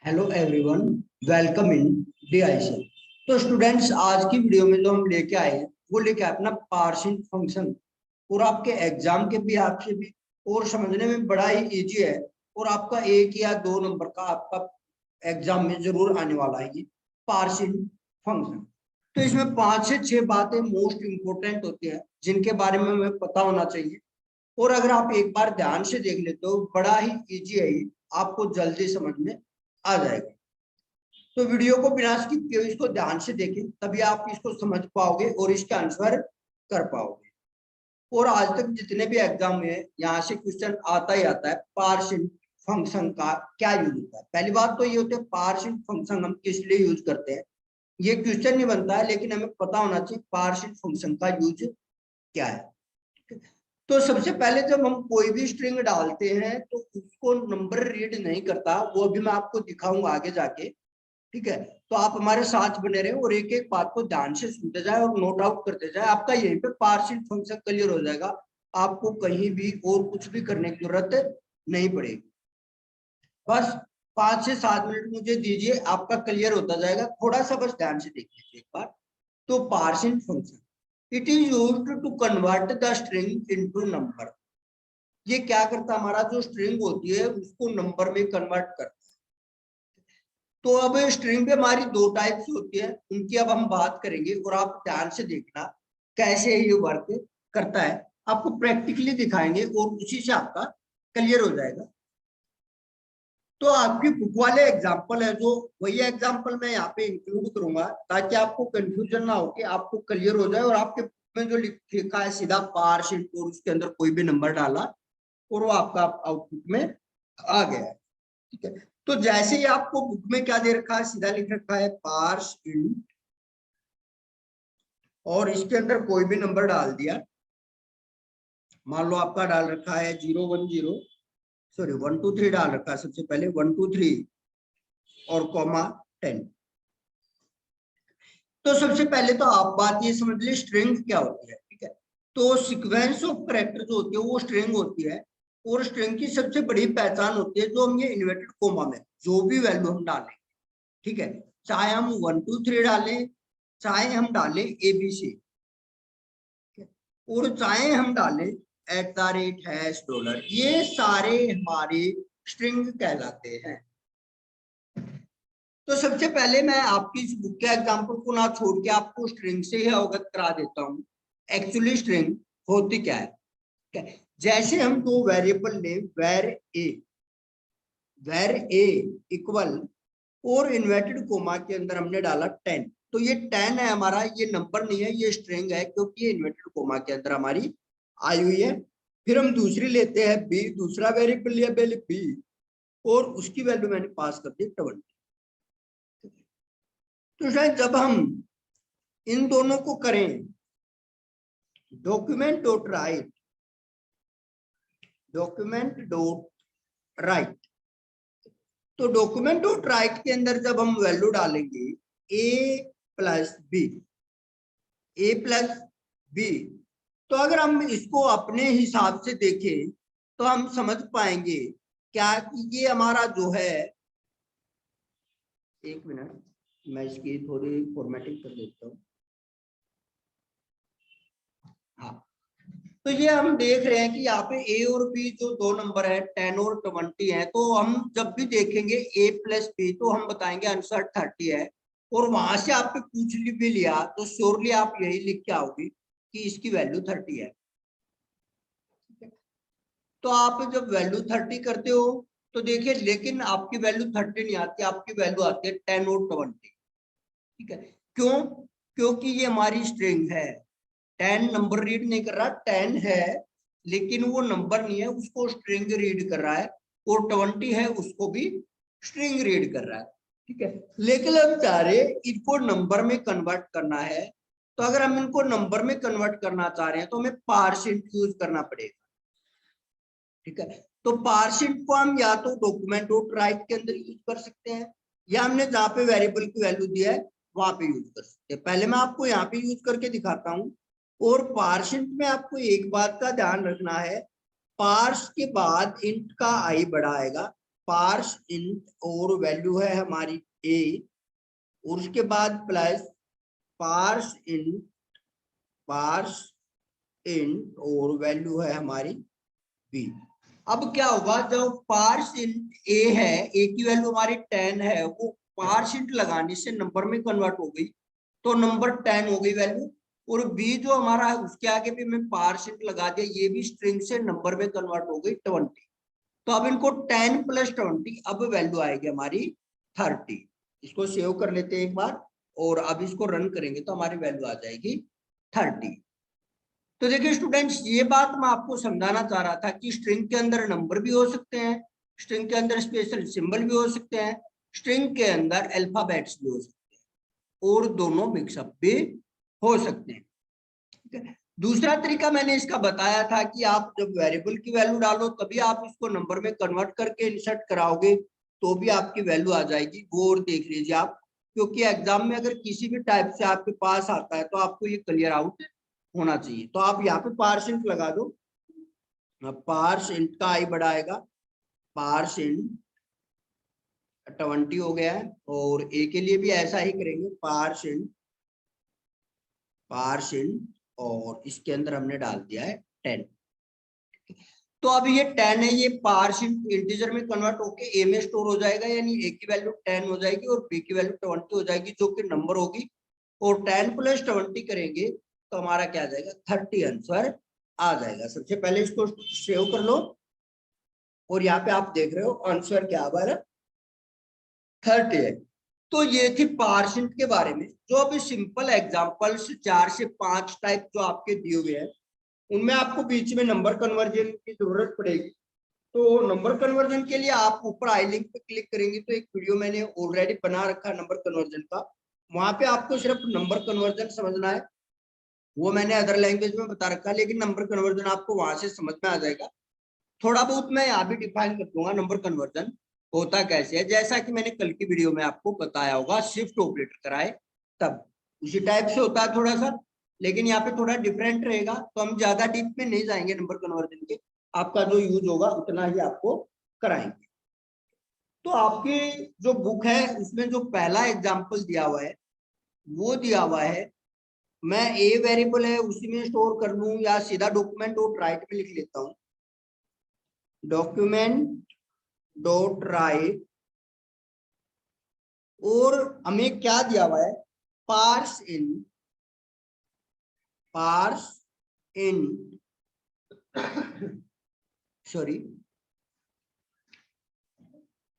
Hello everyone, welcome in DIC. तो students, आज की वीडियो में जो हम लेके आए हैं वो लेके आए अपना पार्शियल फंक्शन। और आपके एग्जाम के भी आपसे भी और समझने में बड़ा ही इजी है। और आपका 1 या 2 नंबर का आपका एग्जाम में जरूर आने वाला है ये पार्शियल फंक्शन। तो इसमें 5 से 6 बातें मोस्ट इंपोर्टेंट होती है जिनके बारे में हमें पता होना चाहिए। और अगर आप एक बार ध्यान से देख लेते हो, बड़ा ही इजी है ये, आपको जल्दी समझ में आ जाएगा। तो वीडियो को बिना स्किप किए इसको ध्यान से देखें, तभी आप इसको समझ पाओगे और इसका आंसर कर पाओगे। और आज तक जितने भी एग्जाम में यहाँ से क्वेश्चन आता ही आता है, पार्शियल फंक्शन का क्या यूज होता है। पहली बात तो ये होती है पार्शियल फंक्शन हम किस लिए यूज करते हैं। ये क्वेश्चन नहीं बनता है, लेकिन हमें पता होना चाहिए पार्शियल फंक्शन का यूज क्या है। तो सबसे पहले जब हम कोई भी स्ट्रिंग डालते हैं तो उसको नंबर रीड नहीं करता, वो भी मैं आपको दिखाऊंगा आगे जाके। ठीक है, तो आप हमारे साथ बने रहे और एक एक बात को ध्यान से सुनते जाए और नोट आउट करते जाए। आपका यहीं पे पार्शियल फंक्शन क्लियर हो जाएगा, आपको कहीं भी और कुछ भी करने की जरूरत नहीं पड़ेगी। बस 5 से 7 मिनट मुझे दीजिए, आपका क्लियर होता जाएगा। थोड़ा सा बस ध्यान से देख लीजिए एक बार। तो partial function, it is used to convert the string into number. ये क्या करता है, हमारा जो स्ट्रिंग होती है उसको नंबर में कन्वर्ट करता है। तो अब स्ट्रिंग पे हमारी 2 टाइप्स होती है, उनकी अब हम बात करेंगे और आप ध्यान से देखना कैसे ये वर्क करता है। आपको प्रैक्टिकली दिखाएंगे और उसी से आपका क्लियर हो जाएगा। तो आपकी बुक वाले एग्जाम्पल है जो, वही एग्जाम्पल मैं यहाँ पे इंक्लूड करूंगा ताकि आपको कंफ्यूजन ना हो, कि आपको क्लियर हो जाए। और आपके बुक में जो लिखा है सीधा पार्शियल, और उसके अंदर कोई भी नंबर डाला और वो आपका आउटपुट में आ गया है। ठीक है, तो जैसे ही आपको बुक में क्या दे रखा है, सीधा लिख रखा है पार्स इन, और इसके अंदर कोई भी नंबर डाल दिया। मान लो आपका डाल रखा है 010, सॉरी 123 डाल रखा है सबसे पहले, 123 और कॉमा 10। तो सबसे पहले तो आप बात ये समझ ली स्ट्रिंग क्या होती है। ठीक है, तो सीक्वेंस ऑफ कैरेक्टर जो होती है वो स्ट्रिंग होती है। और स्ट्रिंग की सबसे बड़ी पहचान होती है जो हम ये इन्वर्टेड कोमा में जो भी वैल्यू हम डालें, ठीक है, चाहे हम 123 डालें, चाहे हम डालें ABC, और चाहे हम डालें $, ये सारे हमारे स्ट्रिंग कहलाते हैं। तो सबसे पहले मैं आपकी इस बुक के एग्जाम्पल को ना छोड़ के आपको स्ट्रिंग से ही अवगत करा देता हूँ। एक्चुअली स्ट्रिंग होती क्या है। जैसे हम 2 वेरिएबल ले, वेर ए इक्वल, और इन्वर्टेड कोमा के अंदर हमने डाला 10, तो ये 10 है हमारा, ये नंबर नहीं है, ये स्ट्रिंग है, क्योंकि ये इन्वर्टेड कोमा के अंदर हमारी आई हुई है। फिर हम दूसरी लेते हैं बी, दूसरा वेरिएबल लिया बी, और उसकी वैल्यू मैंने पास कर दी 20। तो शायद जब हम इन दोनों को करें डॉक्यूमेंट.राइट, तो डॉक्यूमेंट.राइट के अंदर जब हम वैल्यू डालेंगे a प्लस बी, तो अगर हम इसको अपने हिसाब से देखें तो हम समझ पाएंगे क्या कि ये हमारा जो है, एक मिनट मैं इसकी थोड़ी फॉर्मेटिंग कर देता हूँ। हाँ, तो ये हम देख रहे हैं कि यहाँ पे ए और बी जो 2 नंबर है 10 और 20 है, तो हम जब भी देखेंगे a प्लस बी तो हम बताएंगे आंसर 30 है। और वहां से आपने पूछ भी लिया तो श्योरली आप यही लिख के आओगे कि इसकी वैल्यू 30 है। तो आप जब वैल्यू 30 करते हो तो देखिए, लेकिन आपकी वैल्यू 30 नहीं आती, आपकी वैल्यू आती है 10 और 20। ठीक है, क्यों? क्योंकि ये हमारी स्ट्रिंग है, 10 नंबर रीड नहीं कर रहा, 10 है लेकिन वो नंबर नहीं है, उसको स्ट्रिंग रीड कर रहा है, और 20 है उसको भी स्ट्रिंग रीड कर रहा है। ठीक है, लेकिन हम चाह रहे इनको नंबर में कन्वर्ट करना है। तो अगर हम इनको नंबर में कन्वर्ट करना चाह रहे हैं तो हमें पार्शियल यूज करना पड़ेगा। ठीक है, तो पार्शियल को हम या तो डॉक्यूमेंट.राइट के अंदर यूज कर सकते हैं, या हमने जहां पे वेरिएबल की वैल्यू दिया है वहां पे यूज कर सकते हैं। पहले मैं आपको यहाँ पे यूज करके दिखाता हूँ। और पार्शियल में आपको एक बात का ध्यान रखना है, पार्स के बाद इंट का आई बड़ा आएगा, पार्स इंट और वैल्यू है हमारी a, और उसके बाद प्लस पार्स इंट और वैल्यू है हमारी b। अब क्या होगा, जब पार्स इंट a है, a की वैल्यू हमारी 10 है, वो पार्स इंट लगाने से नंबर में कन्वर्ट हो गई, तो नंबर 10 हो गई वैल्यू। और b जो हमारा है उसके आगे भी मैं पार्स इंट लगा दिया, ये भी स्ट्रिंग से नंबर में कन्वर्ट हो गई 20। तो अब इनको 10 + 20, अब वैल्यू आएगी हमारी 30। इसको सेव कर लेते हैं एक बार, और अब इसको रन करेंगे तो हमारी वैल्यू आ जाएगी 30। तो देखिए स्टूडेंट्स, ये बात मैं आपको समझाना चाह रहा था कि स्ट्रिंग के अंदर नंबर भी हो सकते हैं, स्ट्रिंग के अंदर स्पेशल सिंबल भी हो सकते हैं, स्ट्रिंग के अंदर अल्फाबेट्स भी हो सकते हैं, और दोनों मिक्सअप भी हो सकते हैं। दूसरा तरीका मैंने इसका बताया था कि आप जब वेरिएबल की वैल्यू डालो तभी आप इसको नंबर में कन्वर्ट करके इंसर्ट कराओगे तो भी आपकी वैल्यू आ जाएगी। वो और देख लीजिए आप, क्योंकि एग्जाम में अगर किसी भी टाइप से आपके पास आता है तो आपको ये क्लियर आउट होना चाहिए। तो आप यहाँ पे पार्सेंट लगा दो, पार्सेंट का आई बढ़ाएगा, पार्सेंट 20 हो गया है, और ए के लिए भी ऐसा ही करेंगे, पार्सेंट और इसके अंदर हमने डाल दिया है 10। तो अब ये 10 है, ये पार्शियल इंटीजर में कन्वर्ट होके ए में स्टोर हो जाएगा, यानी ए की वैल्यू 10 हो जाएगी और बी की वैल्यू 20 हो जाएगी, जो कि नंबर होगी। और 10 + 20 करेंगे तो हमारा क्या आ जाएगा, 30 आंसर आ जाएगा। सबसे पहले इसको सेव कर लो, और यहाँ पे आप देख रहे हो आंसर क्या आ रहा है, 30 है। तो ये थी पार्शियल के बारे में। जो अभी सिंपल एग्जांपल्स 4 से 5 टाइप जो आपके दिए हुए हैं, उनमें आपको बीच में नंबर कन्वर्जन की जरूरत पड़ेगी। तो नंबर कन्वर्जन के लिए आप ऊपर आई लिंक पे क्लिक करेंगे तो एक वीडियो मैंने ऑलरेडी बना रखा है नंबर कन्वर्जन का, वहां पे आपको सिर्फ नंबर कन्वर्जन समझना है। वो मैंने अदर लैंग्वेज में बता रखा है, लेकिन नंबर कन्वर्जन आपको वहां से समझ में आ जाएगा। थोड़ा बहुत मैं यहाँ भी डिफाइन कर दूंगा नंबर कन्वर्जन होता कैसे है, जैसा कि मैंने कल की वीडियो में आपको बताया होगा, शिफ्ट ऑपरेटर कराए तब उसी टाइप से होता है थोड़ा सा, लेकिन यहाँ पे थोड़ा डिफरेंट रहेगा। तो हम ज्यादा डीप में नहीं जाएंगे नंबर कन्वर्जन के, आपका जो यूज होगा उतना ही आपको कराएंगे। तो आपकी जो बुक है उसमें जो पहला एग्जाम्पल दिया हुआ है वो दिया हुआ है, मैं ए वेरिएबल है उसी में स्टोर कर लूं या सीधा डॉक्यूमेंट डॉट राइट में लिख लेता हूं, डॉक्यूमेंट डॉट राइट, और हमें क्या दिया हुआ है, पार्स इन सॉरी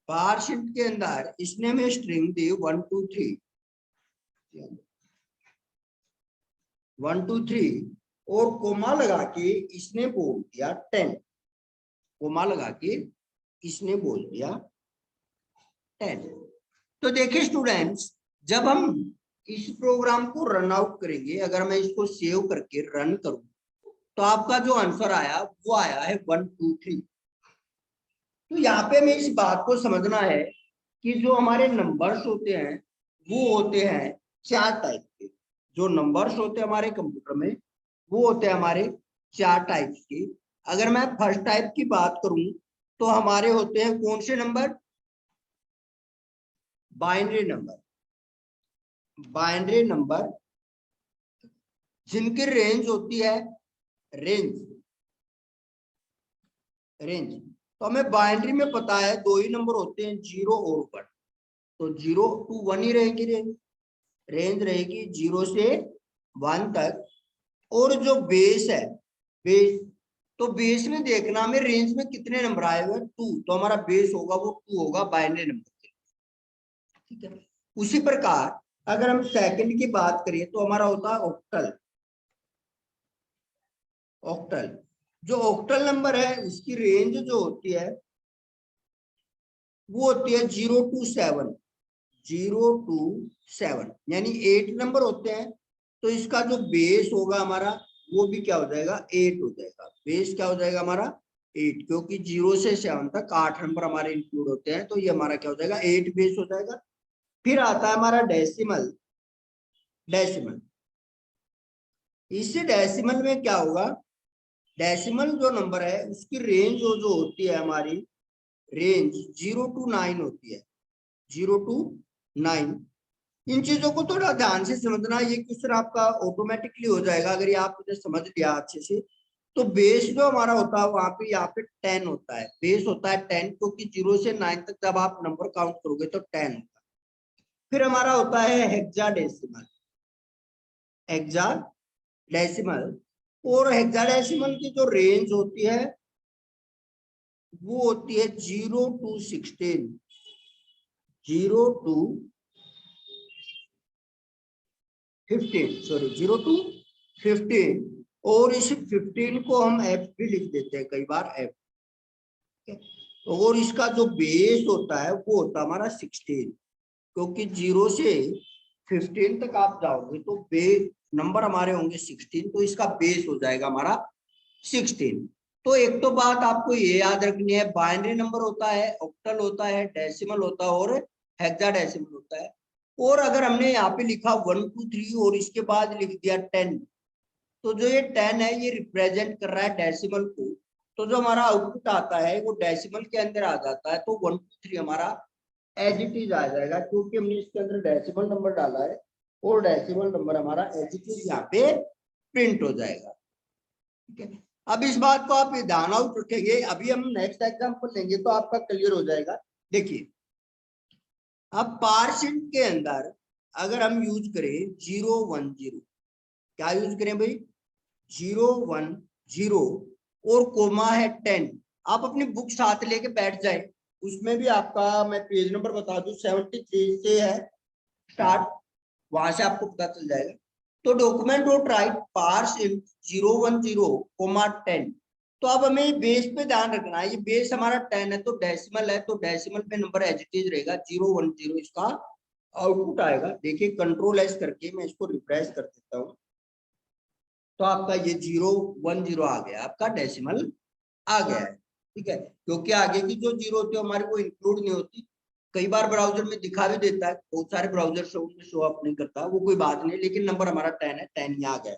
पार्स इंट के अंदर इसने हमें स्ट्रिंग दी 1 2 3 1 2 3 और कोमा लगा के इसने बोल दिया 10, कोमा लगा के इसने बोल दिया 10। तो देखिए स्टूडेंट्स, जब हम इस प्रोग्राम को रन आउट करेंगे, अगर मैं इसको सेव करके रन करूं तो आपका जो आंसर आया वो आया है 1 2 3। तो यहाँ पे हमें इस बात को समझना है कि जो हमारे नंबर्स होते हैं वो होते हैं 4 टाइप के। जो नंबर्स होते हैं हमारे कंप्यूटर में वो होते हैं हमारे 4 टाइप्स के। अगर मैं फर्स्ट टाइप की बात करूं तो हमारे होते हैं कौन से number, binary number. Binary number जिनकी रेंज होती है रेंज तो हमें बाइनरी में पता है 2 ही नंबर होते हैं, 0 और 1। तो 0 to 1 ही रहेगी रेंज रहेगी 0 से 1 तक। और जो बेस है, बेस, तो बेस में देखना हमें रेंज में कितने नंबर आए हुए 2, तो हमारा बेस होगा वो 2 होगा बाइनरी नंबर के, ठीक है। उसी प्रकार अगर हम सेकंड की बात करें तो हमारा होता है ऑक्टल। ऑक्टल जो ऑक्टल नंबर है उसकी रेंज जो होती है वो होती है 0 to 7, 0 to 7 यानी 8 नंबर होते हैं। तो इसका जो बेस होगा हमारा वो भी क्या हो जाएगा, 8 हो जाएगा। बेस क्या हो जाएगा हमारा 8, क्योंकि 0 से 7 तक 8 नंबर हमारे इंक्लूड होते हैं, तो ये हमारा क्या हो जाएगा 8 बेस हो जाएगा। फिर आता है हमारा डेसिमल। डेसिमल, इस डेसिमल में क्या होगा, डेसिमल जो नंबर है उसकी रेंज जो होती है हमारी रेंज 0 to 9 होती है, 0 to 9। इन चीजों को थोड़ा ध्यान से समझना, ये क्वेश्चन आपका ऑटोमेटिकली हो जाएगा अगर ये आपने समझ लिया अच्छे से। तो बेस जो हमारा होता है वहां पे यहाँ पे 10 होता है, बेस होता है 10, क्योंकि 0 से 9 तक जब आप नंबर काउंट करोगे तो 10 होता है। फिर हमारा होता है हेक्साडेसिमल, हेक्साडेसिमल। और हेक्साडेसिमल की जो रेंज होती है वो होती है 0 to 16, 0 to 15, सॉरी 0 to 15। और इस 15 को हम एफ भी लिख देते हैं कई बार, एफ। और इसका जो बेस होता है वो होता है हमारा 16, क्योंकि 0 से 15 तक आप जाओगे तो बेस नंबर हमारे होंगे 16, तो इसका बेस हो जाएगा हमारा 16। तो एक तो बात आपको ये याद रखनी है, बाइनरी नंबर होता है, ऑक्टल होता है, डेसिमल होता है और हेक्साडेसिमल होता है। और अगर हमने यहाँ पे लिखा 1 2 3 और इसके बाद लिख दिया 10, तो जो ये 10 है ये रिप्रेजेंट कर रहा है डेसिमल को। तो जो हमारा आउटपुट आता है वो डेसिमल के अंदर आ जाता है, तो 1 2 3 हमारा एज इट इज आ जाएगा, क्योंकि हमने इसके अंदर डेसिमल नंबर डाला है और डेसिमल नंबर हमारा एज इट इज यहाँ पे प्रिंट हो जाएगा। ठीक है, अब इस बात को आप ध्यान आउट रखेंगे, अभी हम नेक्स्ट एग्जांपल लेंगे तो आपका क्लियर हो जाएगा। देखिए, अब पार्शियल के अंदर अगर हम यूज करें 0 1 0, क्या यूज करें भाई, 0 1 0 और कोमा है 10। आप अपनी बुक साथ लेके बैठ जाए, उसमें भी आपका मैं पेज नंबर बता दूं 73 से है स्टार्ट, वहां से आपको पता चल जाएगा। तो डॉक्यूमेंट डॉट राइट पार्स इन 0 1 0 कोमा 10। तो अब हमें बेस पे ध्यान रखना है, ये बेस हमारा 10 है तो डेसिमल है, तो डेसिमल पे नंबर एज इट इज रहेगा 0 1 0, इसका आउटपुट आएगा। देखिए कंट्रोल एस करके मैं इसको रिफ्रेश कर देता हूँ, तो आपका ये 0 1 0 आ गया, आपका डेसिमल आ गया है। ठीक है, क्योंकि आगे की जो जीरो होती है हमारी वो इंक्लूड नहीं होती, कई बार ब्राउजर में दिखा भी देता है, बहुत सारे ब्राउजर शो अप नहीं करता, वो कोई बात नहीं, लेकिन नंबर हमारा 10 है, 10 यहाँ आ गया।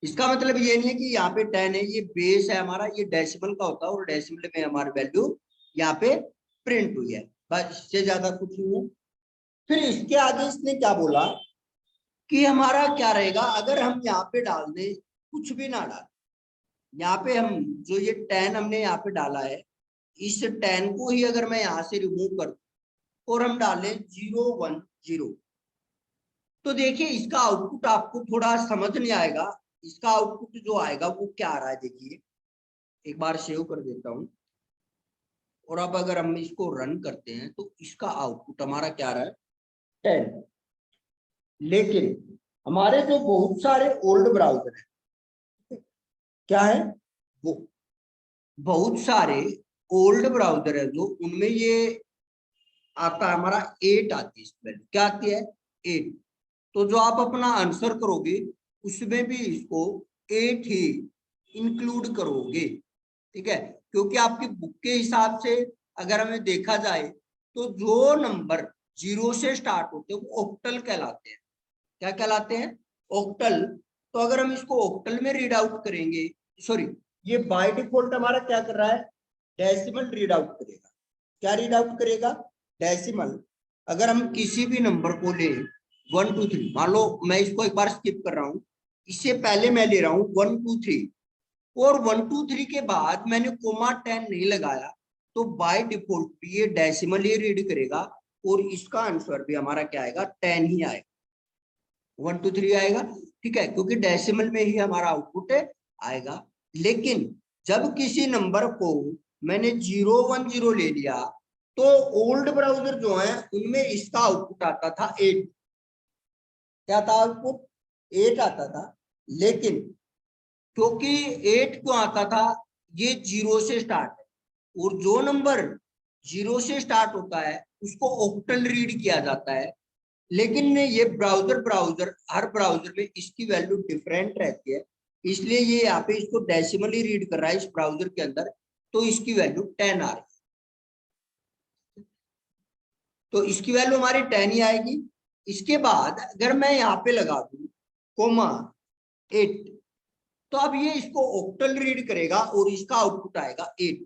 इसका मतलब ये नहीं है कि यहाँ पे 10 है, ये बेस है हमारा, ये डेसिमल का होता है और डेसिमल में हमारी वैल्यू यहाँ पे प्रिंट हुई है, बस इससे ज्यादा कुछ नहीं है। फिर इसके आगे इसने क्या बोला कि हमारा क्या रहेगा अगर हम यहाँ पे डाल दें कुछ भी ना डाल, यहाँ पे हम जो ये 10 हमने यहाँ पे डाला है, इस 10 को ही अगर मैं यहाँ से रिमूव कर दूं और हम डालें 0 1 0, तो देखिए इसका आउटपुट आपको थोड़ा समझ नहीं आएगा। इसका आउटपुट जो आएगा वो क्या आ रहा है, देखिए एक बार सेव कर देता हूं, और अब अगर हम इसको रन करते हैं तो इसका आउटपुट हमारा क्या आ रहा है 10। लेकिन हमारे जो बहुत सारे ओल्ड ब्राउजर है, क्या है वो बहुत सारे ओल्ड ब्राउजर है जो उनमें ये आता है हमारा 8 आती है, इसमें क्या आती है 8। तो जो आप अपना आंसर करोगे उसमें भी इसको 8 ही इंक्लूड करोगे। ठीक है, क्योंकि आपकी बुक के हिसाब से अगर हमें देखा जाए तो जो नंबर 0 से स्टार्ट होते हैं वो ऑक्टल कहलाते हैं। क्या कहलाते हैं, ऑक्टल। तो अगर हम इसको ऑक्टल में रीड आउट करेंगे, सॉरी ये बाय डिफॉल्ट हमारा क्या कर रहा है डेसिमल रीड आउट करेगा। क्या रीड आउट करेगा, डेसिमल। अगर हम किसी भी नंबर को ले 1 2 3, मान लो मैं इसको एक बार स्किप कर रहा हूं, इससे पहले मैं ले रहा हूं 1 2 3 और 1 2 3 के बाद मैंने कोमा 10 नहीं लगाया, तो बाय डिफॉल्ट भी ये डेसिमल ही रीड करेगा और इसका आंसर भी हमारा क्या आएगा 10 ही आएगा, 1 2 3 आएगा। ठीक है, क्योंकि डेसिमल में ही हमारा आउटपुट आएगा। लेकिन जब किसी नंबर को मैंने 0 1 0 ले लिया तो ओल्ड ब्राउजर जो है उनमें इसका आउटपुट आता था 8। क्या था आउटपुट 8 आता था, लेकिन क्योंकि 8 क्यों आता था, ये 0 से स्टार्ट है और जो नंबर 0 से स्टार्ट होता है उसको ऑक्टल रीड किया जाता है। लेकिन ये ब्राउजर हर ब्राउजर में इसकी वैल्यू डिफरेंट रहती है, इसलिए ये यहाँ पे इसको डेसिमली रीड कर रहा है इस ब्राउजर के अंदर, तो इसकी वैल्यू 10 आ रही है। तो इसकी वैल्यू हमारी 10 ही आएगी। इसके बाद अगर मैं यहाँ पे लगा दूं कोमा 8, तो अब ये इसको ऑक्टल रीड करेगा और इसका आउटपुट आएगा 8।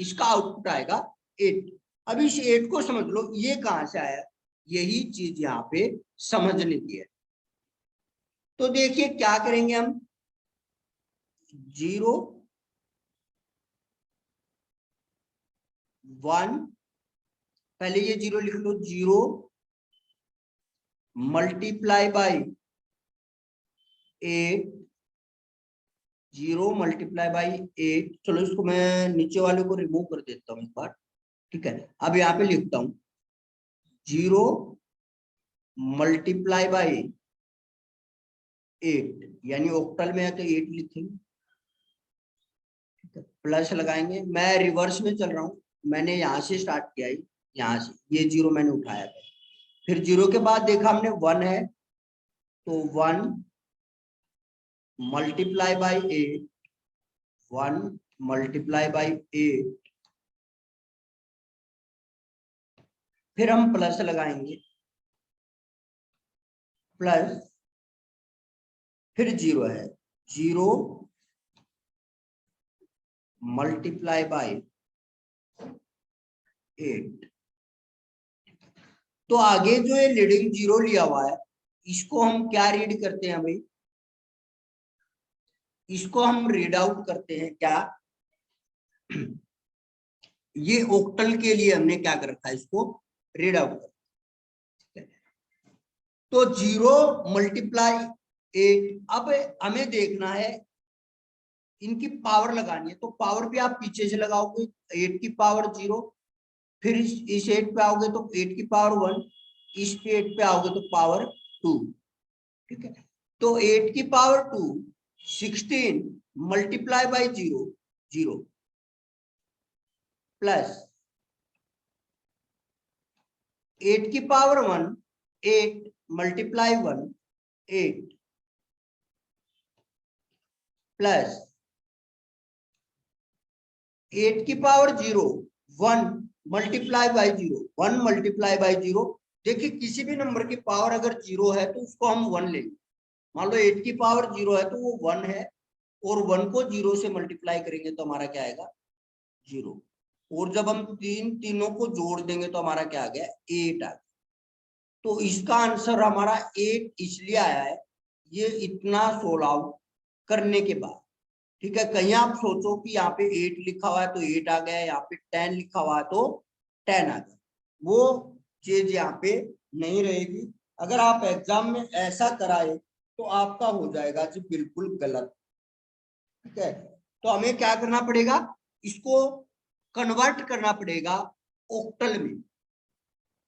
इसका आउटपुट आएगा 8। अब इस 8 को समझ लो ये कहां से आया, यही चीज यहाँ पे समझने की है। तो देखिए क्या करेंगे हम, 0 1, पहले ये 0 लिख लो, 0 मल्टीप्लाई बाई 8, 0 मल्टीप्लाई बाई 8। चलो इसको मैं नीचे वाले को रिमूव कर देता हूँ एक बार, ठीक है। अब यहाँ पे लिखता हूं 0 मल्टीप्लाई बाई 8, यानी ऑक्टल में है तो 8 लिखेंगे, प्लस लगाएंगे। मैं रिवर्स में चल रहा हूं, मैंने यहां से स्टार्ट किया है, यहां से ये 0 मैंने उठाया था, फिर 0 के बाद देखा हमने 1 है तो 1 मल्टीप्लाई बाई 8, 1 मल्टीप्लाई बाई 8, फिर हम प्लस लगाएंगे, प्लस फिर 0 है, 0 मल्टीप्लाई बाई 8। तो आगे जो ये लीडिंग 0 लिया हुआ है इसको हम क्या रीड करते हैं भाई, इसको हम रीड आउट करते हैं क्या, ये ऑक्टल के लिए हमने क्या कर रखा है, इसको रीड आउट कर। तो 0 मल्टीप्लाई 8, अब हमें देखना है इनकी पावर लगानी है, तो पावर भी आप पीछे से लगाओगे, 8 की पावर 0, फिर इस 8 पे आओगे तो 8 की पावर 1, इस पे 8 पे आओगे तो पावर 2, ठीक है। तो 8 की पावर 2 16 मल्टीप्लाई बाई 0, 0 प्लस 8 की पावर 1 8 मल्टीप्लाई 1 8 प्लस 8 की power 0 1 multiply by 0, 1 multiply by 0। देखिए किसी भी नंबर की पावर अगर 0 है तो उसको हम 1 लेंगे। मान लो 8 की पावर 0 है तो वो 1 है, और 1 को 0 से मल्टीप्लाई करेंगे तो हमारा क्या आएगा, 0। और जब हम तीनों को जोड़ देंगे तो हमारा क्या आ गया, 8 आ गया। तो इसका आंसर हमारा 8 इसलिए आया है, ये इतना सोल्व आउट करने के बाद, ठीक है। कहीं आप सोचो कि यहाँ पे 8 लिखा हुआ है तो 8 आ गया, यहाँ पे 10 लिखा हुआ है तो 10 आ गया, वो चीज यहाँ पे नहीं रहेगी। अगर आप एग्जाम में ऐसा कराए तो आपका हो जाएगा जी बिल्कुल गलत, ठीक है। तो हमें क्या करना पड़ेगा, इसको कन्वर्ट करना पड़ेगा ऑक्टल में,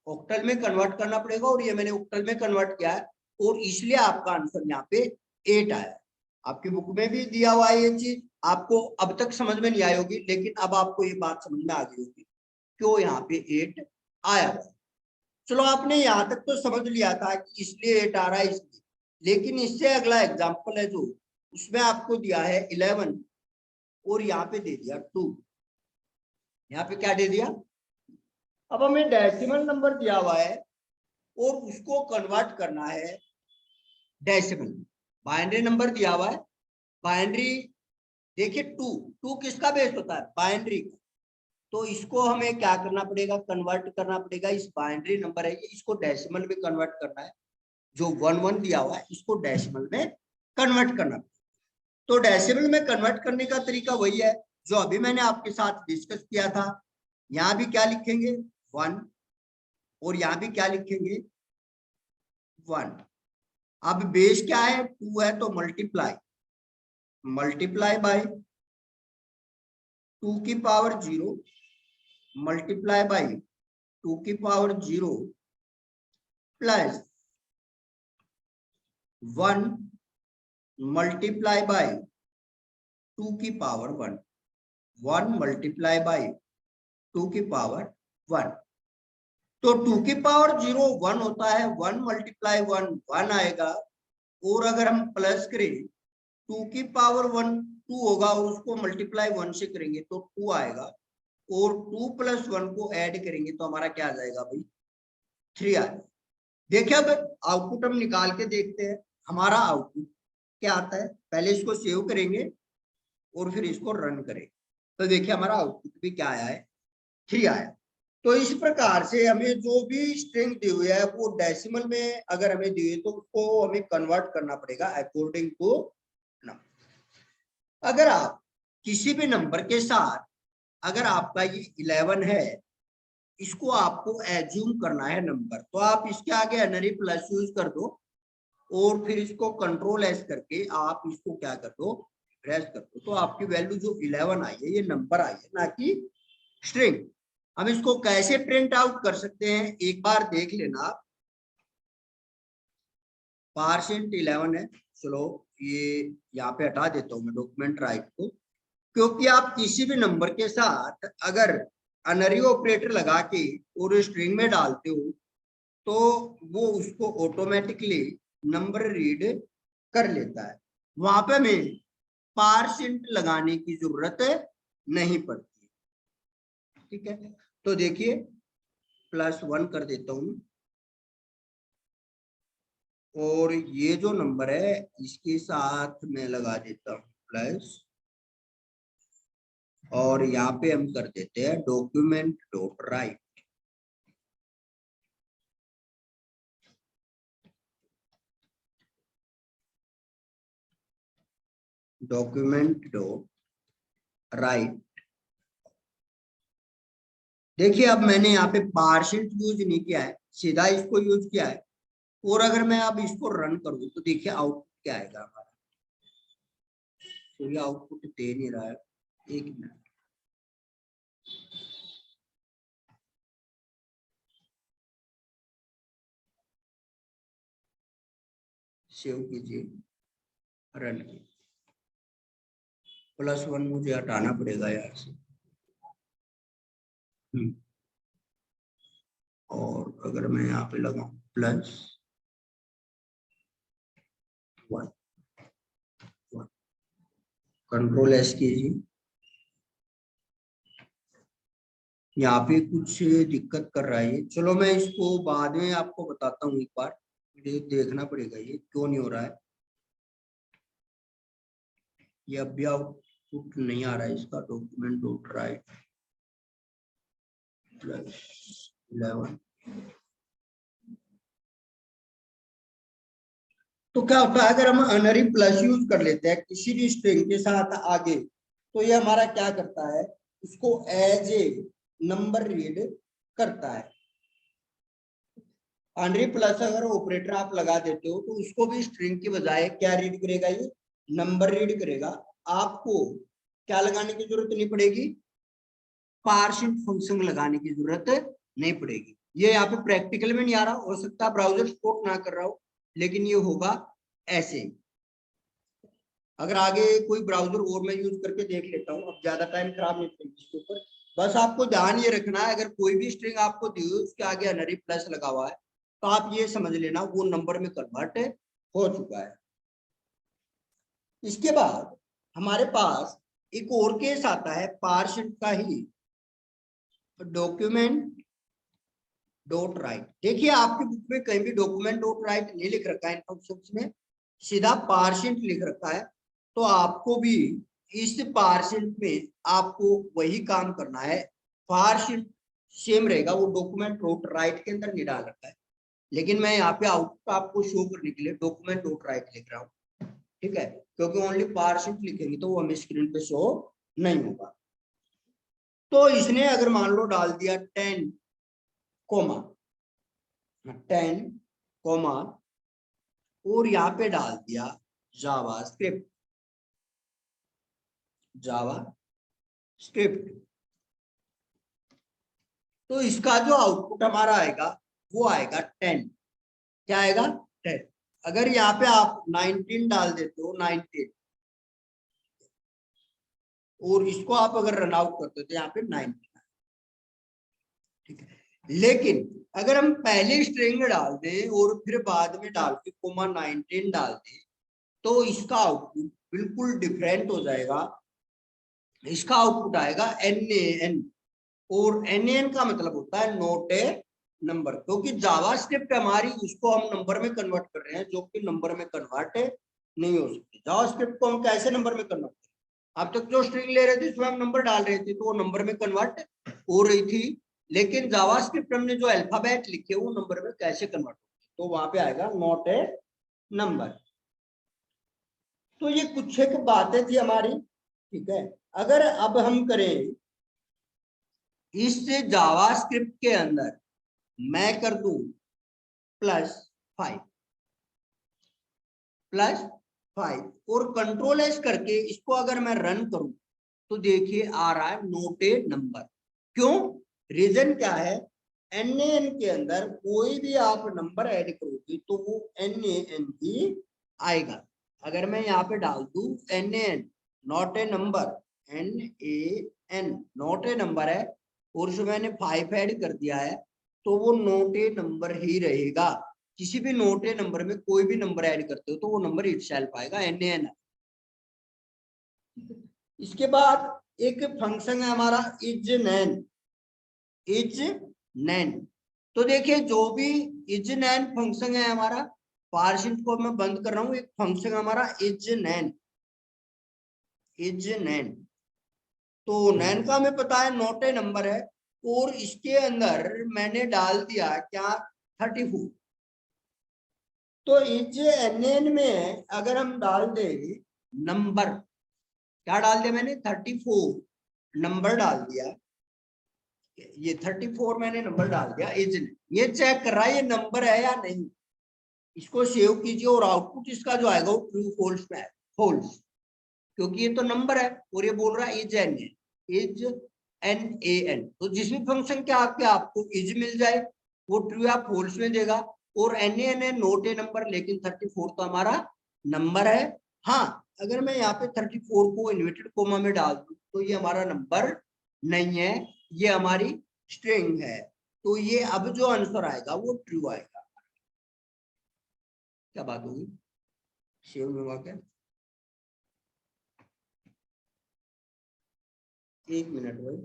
ऑक्टल में कन्वर्ट करना पड़ेगा, और ये मैंने ऑक्टल में कन्वर्ट किया है, और इसलिए आपका आंसर यहाँ पे 8 आया। आपकी बुक में भी दिया हुआ है ये चीज, आपको अब तक समझ में नहीं आई होगी, लेकिन अब आपको ये बात समझ में आ गई होगी क्यों यहाँ पे 8 आया हुआ। चलो आपने यहाँ तक तो समझ लिया था कि इसलिए 8 आ रहा है इसलिए, लेकिन इससे अगला एग्जाम्पल है जो, उसमें आपको दिया है 11 और यहाँ पे दे दिया 2, यहाँ पे क्या दे दिया। अब हमें डेसिमल नंबर दिया हुआ है और उसको कन्वर्ट करना है डेसिमल। बाइनरी नंबर दिया हुआ है, बाइनरी देखिए 2 किसका बेस होता है, बाइनरी का। तो इसको हमें क्या करना पड़ेगा, कन्वर्ट करना पड़ेगा, इस बाइनरी नंबर है ये, इसको डेसिमल में कन्वर्ट करना है। जो 1 दिया हुआ है इसको डेसिमल में कन्वर्ट करना पड़ेगा। तो डेसिमल में कन्वर्ट करने का तरीका वही है जो अभी मैंने आपके साथ डिस्कस किया था। यहाँ भी क्या लिखेंगे 1, और यहाँ भी क्या लिखेंगे 1। अब बेस क्या है 2 है तो मल्टीप्लाई बाय 2 की पावर 0 मल्टीप्लाई बाय 2 की पावर 0 प्लस 1 मल्टीप्लाई बाय 2 की पावर 1, 1 मल्टीप्लाई बाय 2 की पावर 1। तो 2 की पावर 0 1 होता है, 1 मल्टीप्लाई 1 1 आएगा, और अगर हम प्लस करें 2 की पावर 1 2 होगा, और उसको मल्टीप्लाई 1 से करेंगे तो 2 आएगा, और 2 प्लस 1 को ऐड करेंगे तो हमारा क्या आ जाएगा भाई 3 आ जाएगा। देखिए अब आउटपुट हम निकाल के देखते हैं हमारा आउटपुट क्या आता है। पहले इसको सेव करेंगे और फिर इसको रन करेंगे। तो देखिए हमारा आउटपुट भी क्या आया है, 3 आया। तो इस प्रकार से हमें जो भी स्ट्रिंग दी हुई है वो डेसिमल में अगर हमें दी हुई तो उसको हमें कन्वर्ट करना पड़ेगा अकॉर्डिंग टू नंबर। अगर आप किसी भी नंबर के साथ, अगर आपका ये 11 है, इसको आपको एज्यूम करना है नंबर, तो आप इसके आगे एनरी प्लस यूज कर दो और फिर इसको कंट्रोल एस करके आप इसको क्या कर दो, प्रेस कर दो, तो आपकी वैल्यू जो 11 आई है ये नंबर आई है, ना कि स्ट्रिंग। हम इसको कैसे प्रिंट आउट कर सकते हैं एक बार देख लेना। %11 है, चलो ये यहाँ पे हटा देता हूं मैं डॉक्यूमेंट राइट को, क्योंकि आप किसी भी नंबर के साथ अगर अनरी ऑपरेटर लगा के और स्ट्रिंग में डालते हो तो वो उसको ऑटोमेटिकली नंबर रीड कर लेता है, वहां पे हमें % लगाने की जरूरत नहीं पड़ती। ठीक है, तो देखिए +1 कर देता हूं और ये जो नंबर है इसके साथ मैं लगा देता हूं प्लस, और यहाँ पे हम कर देते हैं document dot right. Document dot right. देखिए अब मैंने यहाँ पे % यूज नहीं किया है, सीधा इसको यूज किया है, और अगर मैं अब इसको रन करूं तो देखिए आउटपुट क्या आएगा हमारा। तो ये आउटपुट दे नहीं रहा है, एक मिनट। सेव कीजिए, रन कीजिए। +1 मुझे हटाना पड़ेगा यहाँ से। और अगर मैं यहाँ पे लगाऊं +1, कंट्रोल एस कीजिए। यहाँ पे कुछ दिक्कत कर रहा है, चलो मैं इसको बाद में आपको बताता हूँ, एक बार मुझे देखना पड़ेगा ये क्यों नहीं हो रहा है। ये अभी आउटपुट नहीं आ रहा है इसका, डॉक्यूमेंट डॉट राइट +11। तो क्या होता है अगर हम अनरी प्लस यूज कर लेते हैं किसी भी स्ट्रिंग के साथ आगे, तो ये हमारा क्या करता है, इसको एज ए नंबर रीड करता है। अनरी प्लस अगर ऑपरेटर आप लगा देते हो तो उसको भी स्ट्रिंग की बजाय क्या रीड करेगा, ये नंबर रीड करेगा। आपको क्या लगाने की जरूरत नहीं पड़ेगी, पार्शियल फंक्शन लगाने की जरूरत नहीं पड़ेगी। ये यहाँ पे प्रैक्टिकल में नहीं आ रहा, हो सकता है ब्राउजर सपोर्ट ना कर रहा हो, लेकिन ये होगा ऐसे। अगर आगे कोई ब्राउजर और मैं यूज करके देख लेता हूँ, अब ज्यादा टाइम खराब नहीं करेंगे इसके ऊपर। बस आपको ध्यान ये रखना है, अगर कोई भी स्ट्रिंग आपको दी हुई उसके आगे अनरी प्लस लगा हुआ है तो आप ये समझ लेना वो नंबर में कन्वर्ट हो चुका है। इसके बाद हमारे पास एक और केस आता है पार्शियल का ही, डॉक्यूमेंट डॉट राइट। देखिए आपकी बुक में कहीं भी डॉक्यूमेंट डॉट राइट नहीं लिख रखा है, इन फंक्शंस में सीधा पार्शियल लिख रखा है। तो आपको भी इस पार्शियल में आपको वही काम करना है, पार्शियल सेम रहेगा, वो डॉक्यूमेंट डॉट राइट के अंदर नहीं डाल रखा है, लेकिन मैं यहाँ पे आउटपुट आपको शो करने के लिए डॉक्यूमेंट डॉट राइट लिख रहा हूँ। ठीक है, क्योंकि ओनली पार्शियल लिखेंगे तो वो हमें स्क्रीन पे शो नहीं होगा। तो इसने अगर मान लो डाल दिया 10 कोमा और यहाँ पे डाल दिया जावा स्क्रिप्ट, तो इसका जो आउटपुट हमारा आएगा वो आएगा 10। क्या आएगा, 10। अगर यहाँ पे आप 19 डाल देते हो, 19, और इसको आप अगर रन आउट करते हो तो यहाँ पे 19। ठीक है, लेकिन अगर हम पहले स्ट्रिंग डाल दें और फिर बाद में डाल के -19 डाल दें तो इसका आउटपुट बिल्कुल डिफरेंट हो जाएगा। इसका आउटपुट आएगा NaN, और NaN का मतलब होता है नॉट ए नंबर, क्योंकि जावास्क्रिप्ट हमारी उसको हम नंबर में कन्वर्ट कर रहे हैं जो कि नंबर में कन्वर्ट नहीं हो सकती। जावास्क्रिप्ट को हम कैसे नंबर में कन्वर्ट करें, अब तक जो स्ट्रिंग ले रहे थे उसमें हम नंबर डाल रहे थे तो वो नंबर में कन्वर्ट हो रही थी, लेकिन जावास्क्रिप्ट हमने जो अल्फाबेट लिखे वो नंबर में कैसे कन्वर्ट होते, तो वहां पे आएगा नॉट ए नंबर। तो ये कुछ एक बातें थी हमारी, ठीक है। अगर अब हम करें इस जावास्क्रिप्ट के अंदर मैं कर दूं +5 और कंट्रोल एस करके इसको अगर मैं रन करूं तो देखिए आ रहा है नोट ए नंबर। क्यों? रीजन क्या है? NaN के अंदर कोई भी आप नंबर ऐड करोगे तो वो NaN ही आएगा। अगर मैं यहाँ पे डाल दूं NaN not a number, NaN not a number है और उसमें मैंने 5 ऐड कर दिया है तो वो नोट ए नंबर ही रहेगा। किसी भी नोट ए नंबर में कोई भी नंबर ऐड करते हो तो वो नंबर इटसेल्फ आएगा, NaN। इसके बाद एक फंक्शन है हमारा इज नैन। तो देखिए जो भी इज नैन फंक्शन है हमारा, पार्शियल को मैं बंद कर रहा हूं, एक फंक्शन हमारा इज नैन। तो नैन का हमें पता है नॉट ए नंबर है और इसके अंदर मैंने डाल दिया क्या 34। तो इज NaN में अगर हम डाल दें नंबर, क्या डाल दिया मैंने 34 नंबर डाल दिया, ये 34 मैंने नंबर डाल दिया इज ने, ये चेक कर रहा है ये नंबर है या नहीं। इसको सेव कीजिए और आउटपुट इसका जो आएगा वो ट्रू फॉल्स में है, फॉल्स, क्योंकि ये तो नंबर है और ये बोल रहा है इज NaN। तो जिस भी फंक्शन के आपके आपको इज मिल जाए वो ट्रू या फॉल्स में देगा। और NaN है नोट ए नंबर, लेकिन 34 तो हमारा नंबर है। हाँ, अगर मैं यहाँ पे 34 को इन्वर्टेड कोमा में डाल दूं तो ये हमारा नंबर नहीं है, ये हमारी स्ट्रिंग है। तो ये अब जो आंसर आएगा वो ट्रू आएगा। क्या बात होगी? सेव में हुआ क्या? एक मिनट भाई,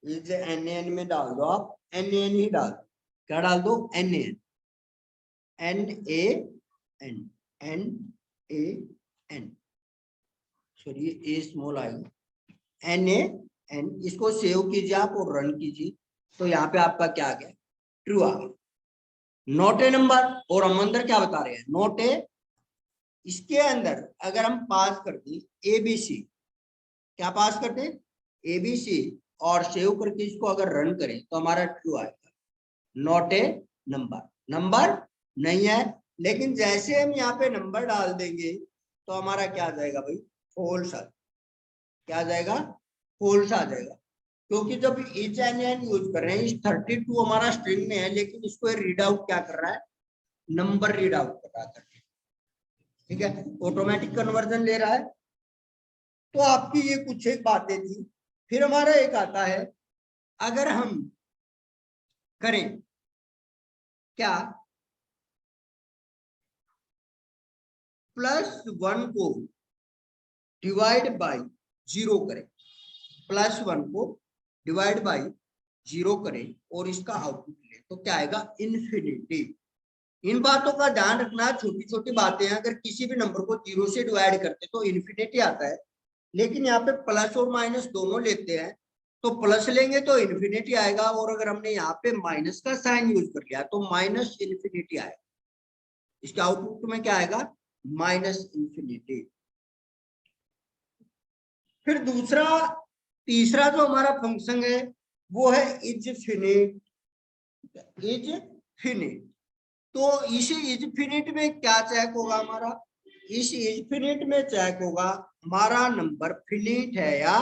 इज NaN में डाल दो आप, NaN ही डाल दो। क्या डाल दो? NaN, NaN, सॉरी ए स्मॉल आएगा, NaN। इसको सेव कीजिए आप और रन कीजिए तो यहाँ पे आपका क्या आ गया? ट्रू आ गया। नॉट ए नंबर, और हम अंदर क्या बता रहे हैं? Not a. इसके अंदर अगर हम पास कर दें ABC, क्या पास करते हैं? ABC, और सेव करके इसको अगर रन करें तो हमारा ट्रू आएगा, नॉट ए नंबर। नंबर नहीं है, लेकिन जैसे हम यहाँ पे नंबर डाल देंगे तो हमारा क्या आ जाएगा भाई? फॉल्स आ, क्या आ जाएगा? फॉल्स आ जाएगा। क्योंकि जब इच एंड एन यूज कर रहे हैं, इस 32 हमारा स्ट्रिंग में है लेकिन इसको रीड आउट क्या कर रहा है? नंबर रीड आउट कर रहा है, ठीक है, ऑटोमेटिक कन्वर्जन ले रहा है। तो आपकी ये कुछ एक बातें थी। फिर हमारा एक आता है, अगर हम करें क्या +1 को डिवाइड बाय 0 करें, +1 को डिवाइड बाय 0 करें और इसका आउटपुट ले तो क्या आएगा? इन्फिनिटी। इन बातों का ध्यान रखना, छोटी छोटी बातें हैं। अगर किसी भी नंबर को 0 से डिवाइड करते तो इन्फिनिटी आता है, लेकिन यहाँ पे प्लस और माइनस दोनों लेते हैं तो प्लस लेंगे तो इन्फिनिटी आएगा, और अगर हमने यहाँ पे माइनस का साइन यूज कर लिया तो माइनस इन्फिनिटी आएगा। इसके आउटपुट में क्या आएगा? Minus infinity. फिर तीसरा जो हमारा फंक्शन है वो है इज फिनिट। तो इस इज फिनिट में क्या चेक होगा हमारा? इस इज फिनिट में चेक होगा हमारा नंबर फिनिट है या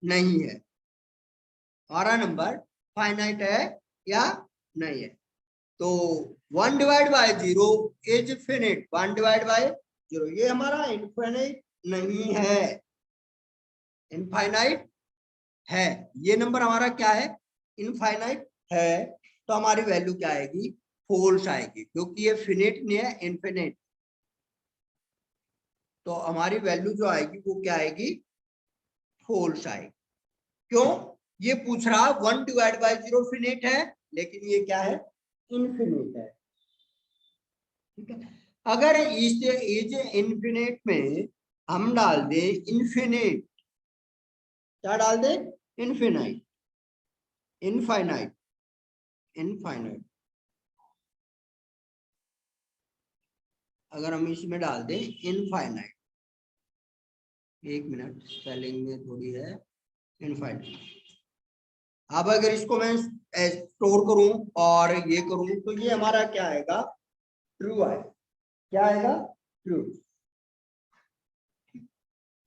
नहीं है, हमारा नंबर फाइनाइट है या नहीं है। तो 1 divide by 0 is finite, 1 divide by 0 ये हमारा इनफाइनाइट नहीं है, इनफाइनाइट है। ये नंबर हमारा क्या है? इनफाइनाइट है। तो हमारी वैल्यू क्या आएगी? फॉल्स आएगी, क्योंकि ये फिनिट नहीं है, इनफिनिट। तो हमारी वैल्यू जो आएगी वो क्या आएगी? फॉल्स आएगी। क्यों? ये पूछ रहा 1 डिवाइड बाय 0 फिनिट है, लेकिन ये क्या है? इनफिनिट है, ठीक है। अगर इस इज इनफिनिट में हम डाल दें इन्फिनिट, क्या डाल दें? Infinite, infinite, infinite. अगर हम इसमें डाल दें इनफाइनाइट, एक मिनट, स्पेलिंग में थोड़ी है, इनफाइनाइट। अब अगर इसको मैं स्टोर करूं और ये करूं तो ये हमारा क्या आएगा? ट्रू आएगा। क्या आएगा? ट्रू।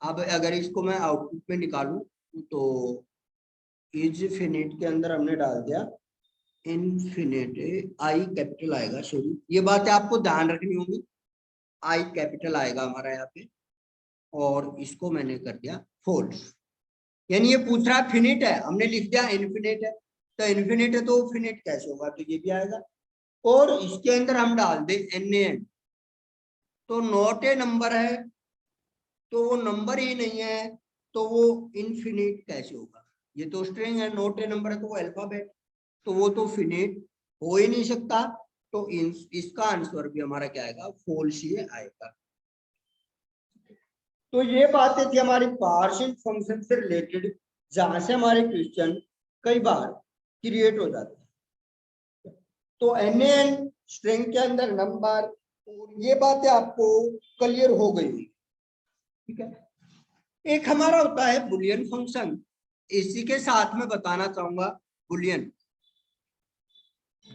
अब अगर इसको मैं आउटपुट में निकालूं तो इज फिनिट के अंदर हमने डाल दिया इनफिनिट, आई कैपिटल आएगा, सॉरी ये बात है आपको ध्यान रखनी होगी, आई कैपिटल आएगा हमारा यहाँ पे, और इसको मैंने कर दिया फॉल्स। यानी ये पूछ रहा है फिनिट है, हमने लिख दिया इनफिनिट है, तो इनफिनिट है तो फिनिट कैसे होगा? तो ये भी आएगा। और इसके अंदर हम डाल दे एन, तो नॉट ए नंबर है, तो वो नंबर ही नहीं है, तो वो इनफिनिट कैसे होगा? ये तो स्ट्रिंग है, नॉट ए नंबर है तो वो अल्फाबेट, तो वो तो फिनिट हो ही नहीं सकता। तो इसका आंसर भी हमारा क्या आएगा? फॉल्स ही आएगा। तो ये बातें थी हमारी पार्शियल फंक्शन से रिलेटेड, जहां से हमारे क्वेश्चन कई बार क्रिएट हो जाते हैं। तो एन स्ट्रिंग के अंदर नंबर, और ये बातें आपको क्लियर हो गई, ठीक है। एक हमारा होता है बुलियन फंक्शन, इसी के साथ में बताना चाहूंगा बुलियन,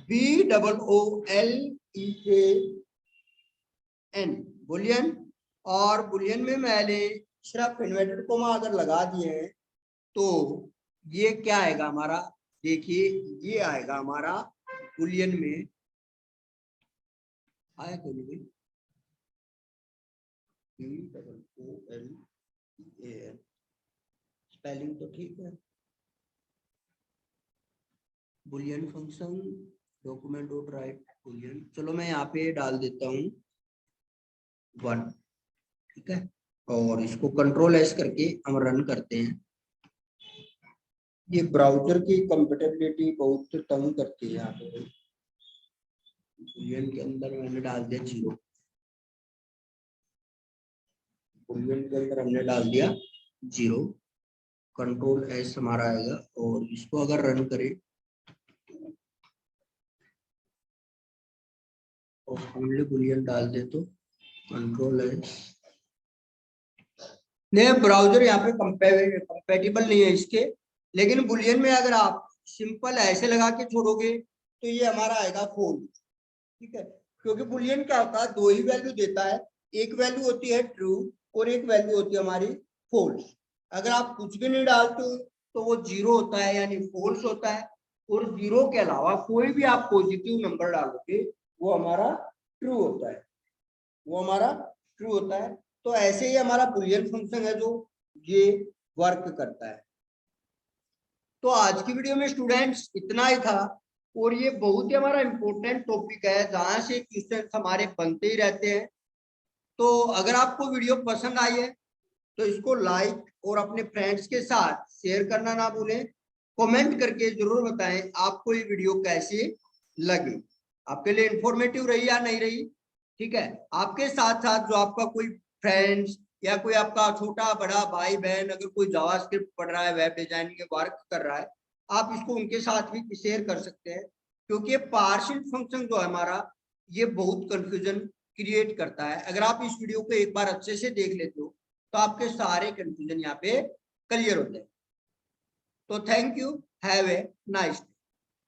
BOOLEAN, बुलियन। और बुलियन में मैंने सिर्फ इन्वर्टेड कोमा अगर लगा दिए हैं तो ये क्या आएगा हमारा? देखिए ये आएगा हमारा बुलियन में, आया तो नहीं, BOOLEAN, स्पेलिंग तो ठीक है। Boolean function document dot right Boolean, चलो मैं यहाँ पे डाल देता हूँ 1, ठीक है। और इसको कंट्रोल एस करके हम रन करते हैं। ये ब्राउजर की कंपेटेबिलिटी बहुत तंग करती है यहाँ पे। बुलियन के अंदर मैंने डाल दिया 0, बुलियन के अंदर हमने डाल दिया 0, कंट्रोल एस हमारा आएगा, और इसको अगर रन करें और ओनली बुलियन डाल दे तो कंट्रोल एस, नहीं ब्राउजर यहाँ पे कंपेटिबल नहीं है इसके, लेकिन बुलियन में अगर आप सिंपल ऐसे लगा के छोड़ोगे तो ये हमारा आएगा फॉल्स, ठीक है। क्योंकि बुलियन क्या होता है? दो ही वैल्यू देता है, एक वैल्यू होती है ट्रू और एक वैल्यू होती है हमारी फॉल्स। अगर आप कुछ भी नहीं डालते तो वो 0 होता है, यानी फॉल्स होता है। और 0 के अलावा कोई भी आप पॉजिटिव नंबर डालोगे वो हमारा ट्रू होता है, वो हमारा ट्रू होता है। तो ऐसे ही हमारा बुलियन फंक्शन है जो ये वर्क करता है। तो आज की वीडियो में स्टूडेंट्स इतना ही था, और ये बहुत ही हमारा इंपॉर्टेंट टॉपिक है जहां से क्वेश्चन हमारे बनते ही रहते हैं। तो अगर आपको वीडियो पसंद आई है तो इसको लाइक और अपने फ्रेंड्स के साथ शेयर करना ना भूलें। कमेंट करके जरूर बताएं आपको ये वीडियो कैसी लगी, आपके लिए इंफॉर्मेटिव रही या नहीं रही, ठीक है। आपके साथ साथ जो आपका कोई फ्रेंड्स या कोई आपका छोटा बड़ा भाई बहन अगर कोई जावास्क्रिप्ट पढ़ रहा है, वेब डिजाइनिंग के वर्क कर रहा है, आप इसको उनके साथ भी शेयर कर सकते हैं। क्योंकि ये पार्शियल फंक्शन जो है हमारा, ये बहुत कंफ्यूजन क्रिएट करता है। अगर आप इस वीडियो को एक बार अच्छे से देख लेते हो तो आपके सारे कंफ्यूजन यहाँ पे क्लियर होते हैं। तो thank you, have a nice day.